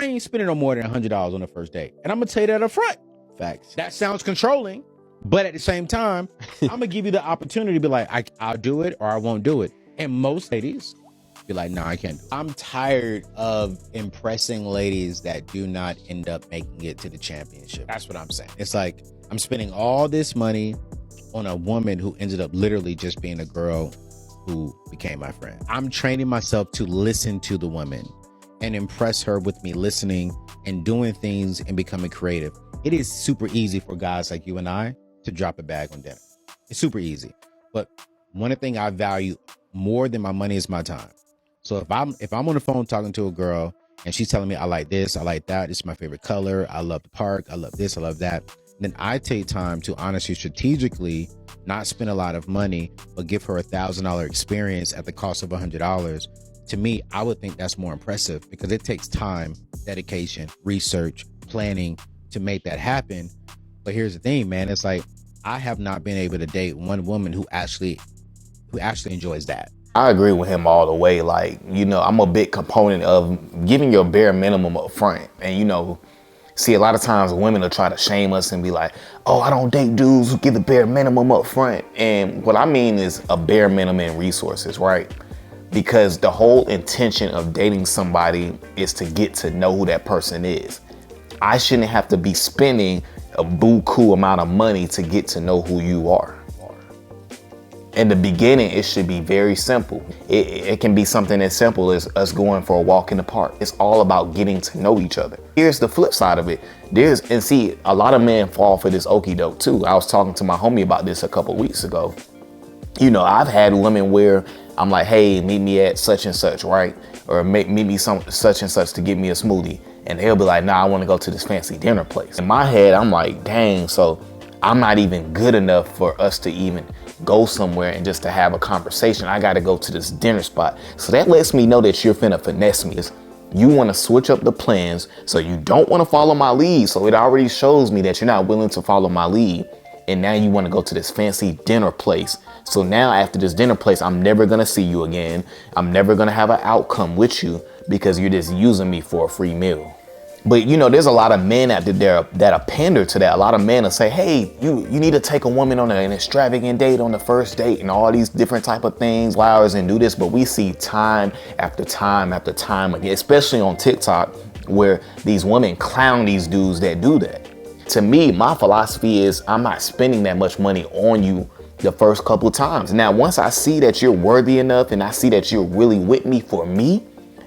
I ain't spending no more than $100 on the first date. And I'm gonna tell you that up front. Facts. That sounds controlling, but at the same time, I'm gonna give you the opportunity to be like, I'll do it or I won't do it. And most ladies be like, no, I can't do it. I'm tired of impressing ladies that do not end up making it to the championship. That's what I'm saying. It's like, I'm spending all this money on a woman who ended up literally just being a girl who became my friend. I'm training myself to listen to the woman and impress her with me listening and doing things and becoming creative. It is super easy for guys like you and I to drop a bag on dinner. It's super easy. But one thing I value more than my money is my time. So if I'm on the phone talking to a girl and she's telling me I like this, I like that, this is my favorite color, I love the park, I love this, I love that, then I take time to honestly strategically not spend a lot of money, but give her $1,000 experience at the cost of $100. To me, I would think that's more impressive because it takes time, dedication, research, planning to make that happen. But here's the thing, man, it's like I have not been able to date one woman who actually enjoys that. I agree with him all the way. Like, you know, I'm a big component of giving your bare minimum up front. And, you know, see, a lot of times women will try to shame us and be like, oh, I don't date dudes who give the bare minimum up front. And what I mean is a bare minimum in resources, right? Because the whole intention of dating somebody is to get to know who that person is. I shouldn't have to be spending a buku amount of money to get to know who you are. In the beginning, it should be very simple. It can be something as simple as us going for a walk in the park. It's all about getting to know each other. Here's the flip side of it. And see, a lot of men fall for this okie doke too. I was talking to my homie about this a couple weeks ago. You know, I've had women where I'm like, hey, meet me at such and such, right? Or meet me such and such to get me a smoothie. And they'll be like, nah, I want to go to this fancy dinner place. In my head, I'm like, dang, so I'm not even good enough for us to even go somewhere and just to have a conversation. I got to go to this dinner spot. So that lets me know that you're finna finesse me. You want to switch up the plans, so you don't want to follow my lead. So it already shows me that you're not willing to follow my lead. And now you want to go to this fancy dinner place. So now after this dinner place, I'm never going to see you again. I'm never going to have an outcome with you because you're just using me for a free meal. But, you know, there's a lot of men out there that pander to that. A lot of men will say, hey, you need to take a woman on an extravagant date on the first date and all these different type of things, flowers and do this. But we see time after time after time again, especially on TikTok, where these women clown these dudes that do that. To me, my philosophy is I'm not spending that much money on you the first couple of times. Now, once I see that you're worthy enough and I see that you're really with me for me,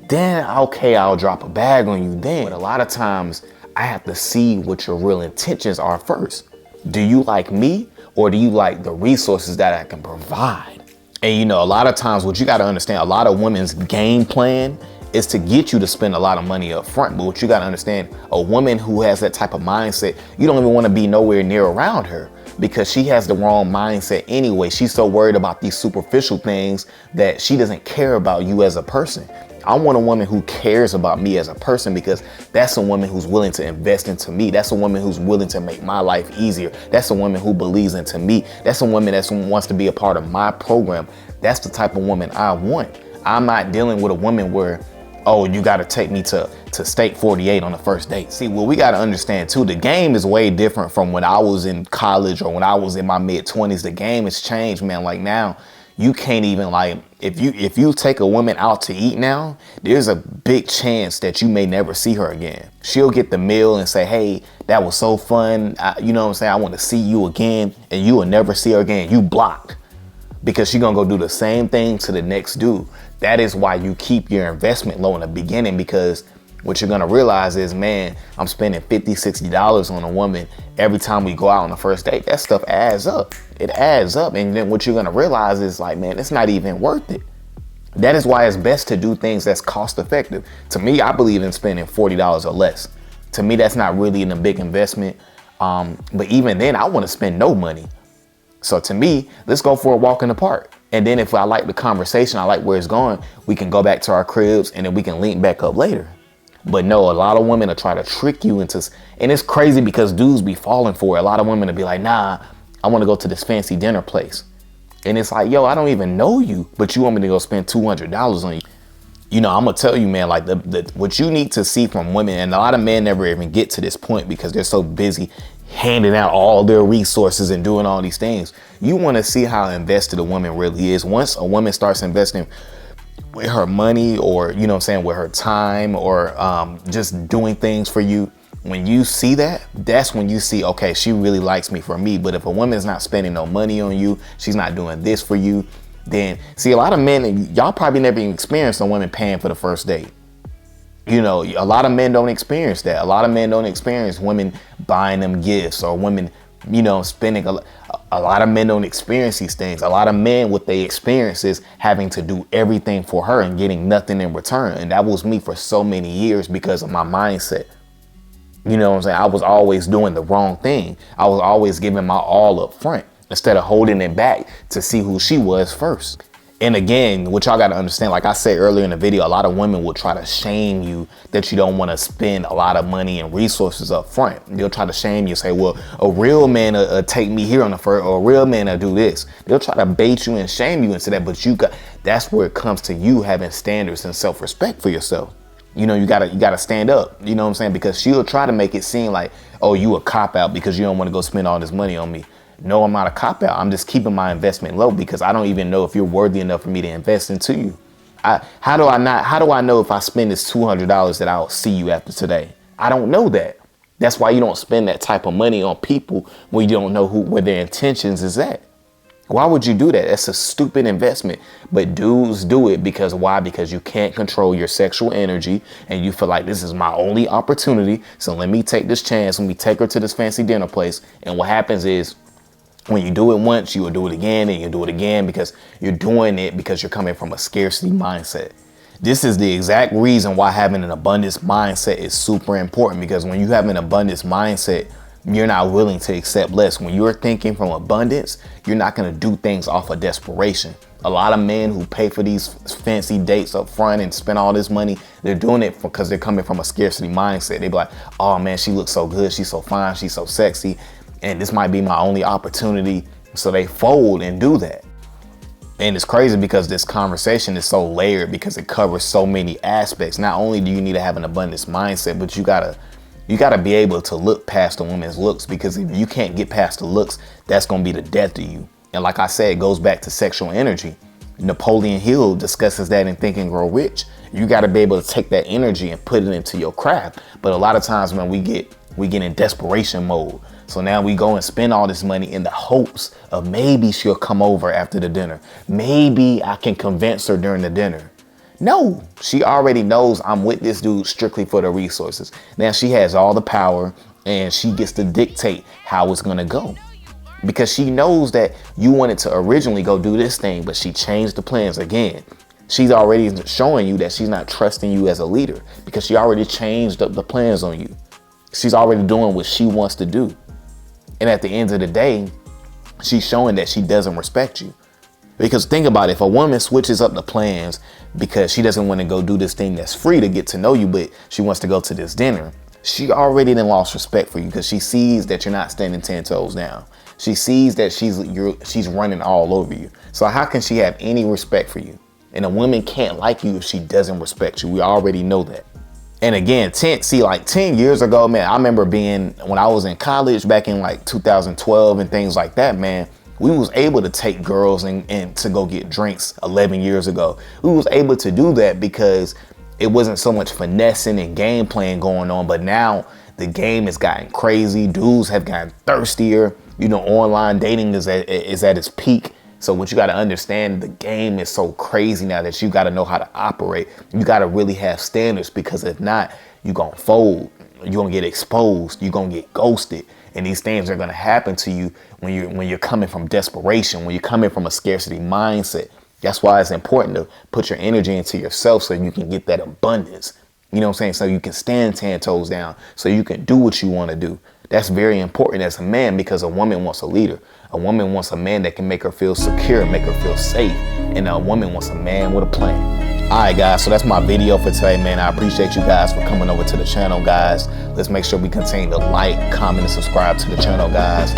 then okay, I'll drop a bag on you then. But a lot of times I have to see what your real intentions are first. Do you like me or do you like the resources that I can provide? And you know, a lot of times what you got to understand, a lot of women's game plan is to get you to spend a lot of money up front. But what you got to understand, a woman who has that type of mindset, you don't even want to be nowhere near around her because she has the wrong mindset anyway. She's so worried about these superficial things that she doesn't care about you as a person. I want a woman who cares about me as a person because that's a woman who's willing to invest into me. That's a woman who's willing to make my life easier. That's a woman who believes into me. That's a woman that wants to be a part of my program. That's the type of woman I want. I'm not dealing with a woman where, oh, you got to take me to Steak 48 on the first date. See, what we got to understand too, the game is way different from when I was in college or when I was in my mid-20s. The game has changed, man. Like now, you can't even like, if you take a woman out to eat now, there's a big chance that you may never see her again. She'll get the meal and say, hey, that was so fun. You know what I'm saying? I want to see you again. And you will never see her again. You blocked because she's going to go do the same thing to the next dude. That is why you keep your investment low in the beginning, because what you're going to realize is, man, I'm spending $50, $60 on a woman every time we go out on the first date. That stuff adds up. It adds up. And then what you're going to realize is like, man, it's not even worth it. That is why it's best to do things that's cost effective. To me, I believe in spending $40 or less. To me, that's not really a big investment. But even then, I want to spend no money. So to me, let's go for a walk in the park. And then if I like the conversation, I like where it's going, we can go back to our cribs and then we can link back up later. But no, a lot of women will try to trick you into, and it's crazy because dudes be falling for it. A lot of women will be like, nah, I want to go to this fancy dinner place. And it's like, yo, I don't even know you, but you want me to go spend $200 on you. You know, I'm gonna tell you, man, like what you need to see from women, and a lot of men never even get to this point because they're so busy handing out all their resources and doing all these things. You want to see how invested a woman really is. Once a woman starts investing with her money, or, you know what I'm saying, with her time, or just doing things for you, when you see that, that's when you see, okay, she really likes me for me. But if a woman's not spending no money on you, she's not doing this for you, then see, a lot of men, and y'all probably never even experienced a woman paying for the first date. You know, a lot of men don't experience that. A lot of men don't experience women buying them gifts, or women, you know, spending a lot of men don't experience these things. A lot of men, what they experience is having to do everything for her and getting nothing in return. And that was me for so many years because of my mindset. You know what I'm saying? I was always doing the wrong thing. I was always giving my all up front instead of holding it back to see who she was first. And again, what y'all got to understand, like I said earlier in the video, a lot of women will try to shame you that you don't want to spend a lot of money and resources up front. They'll try to shame you, say, well, a real man will take me here on the first, or a real man will do this. They'll try to bait you and shame you into that. But that's where it comes to you having standards and self-respect for yourself. You know, you gotta stand up, you know what I'm saying? Because she'll try to make it seem like, oh, you a cop out because you don't want to go spend all this money on me. No, I'm not a cop out. I'm just keeping my investment low because I don't even know if you're worthy enough for me to invest into you. How do I know if I spend this $200 that I'll see you after today? I don't know that. That's why you don't spend that type of money on people when you don't know where their intentions is at. Why would you do that? That's a stupid investment. But dudes do it because why? Because you can't control your sexual energy and you feel like this is my only opportunity. So let me take this chance. Let me take her to this fancy dinner place. And what happens is when you do it once, you will do it again and you do it again because you're doing it because you're coming from a scarcity mindset. This is the exact reason why having an abundance mindset is super important, because when you have an abundance mindset, you're not willing to accept less. When you're thinking from abundance, you're not going to do things off of desperation. A lot of men who pay for these fancy dates up front and spend all this money, they're doing it because they're coming from a scarcity mindset. They be like, oh man, she looks so good. She's so fine. She's so sexy. And this might be my only opportunity. So they fold and do that. And it's crazy because this conversation is so layered because it covers so many aspects. Not only do you need to have an abundance mindset, but you gotta be able to look past a woman's looks, because if you can't get past the looks, that's going to be the death of you. And like I said, it goes back to sexual energy. Napoleon Hill discusses that in Think and Grow Rich. You got to be able to take that energy and put it into your craft. But a lot of times when we get in desperation mode. So now we go and spend all this money in the hopes of maybe she'll come over after the dinner. Maybe I can convince her during the dinner. No, she already knows I'm with this dude strictly for the resources. Now she has all the power and she gets to dictate how it's going to go, because she knows that you wanted to originally go do this thing, but she changed the plans again. She's already showing you that she's not trusting you as a leader because she already changed up the plans on you. She's already doing what she wants to do. And at the end of the day, she's showing that she doesn't respect you. Because think about it, if a woman switches up the plans because she doesn't want to go do this thing that's free to get to know you, but she wants to go to this dinner, she already then lost respect for you because she sees that you're not standing 10 toes down. She sees that she's running all over you. So how can she have any respect for you? And a woman can't like you if she doesn't respect you. We already know that. And again, 10 years ago, man, I remember when I was in college back in like 2012 and things like that, man, we was able to take girls and to go get drinks 11 years ago. We was able to do that because it wasn't so much finessing and game playing going on. But now the game has gotten crazy. Dudes have gotten thirstier. You know, online dating is at its peak. So what you got to understand, the game is so crazy now that you got to know how to operate. You got to really have standards, because if not, you're going to fold. You're going to get exposed. You're going to get ghosted. And these things are going to happen to you when you're coming from desperation, when you're coming from a scarcity mindset. That's why it's important to put your energy into yourself so you can get that abundance. You know what I'm saying? So you can stand 10 toes down, so you can do what you want to do. That's very important as a man, because a woman wants a leader. A woman wants a man that can make her feel secure, make her feel safe. And a woman wants a man with a plan. All right, guys, so that's my video for today, man. I appreciate you guys for coming over to the channel, guys. Let's make sure we continue to like, comment, and subscribe to the channel, guys.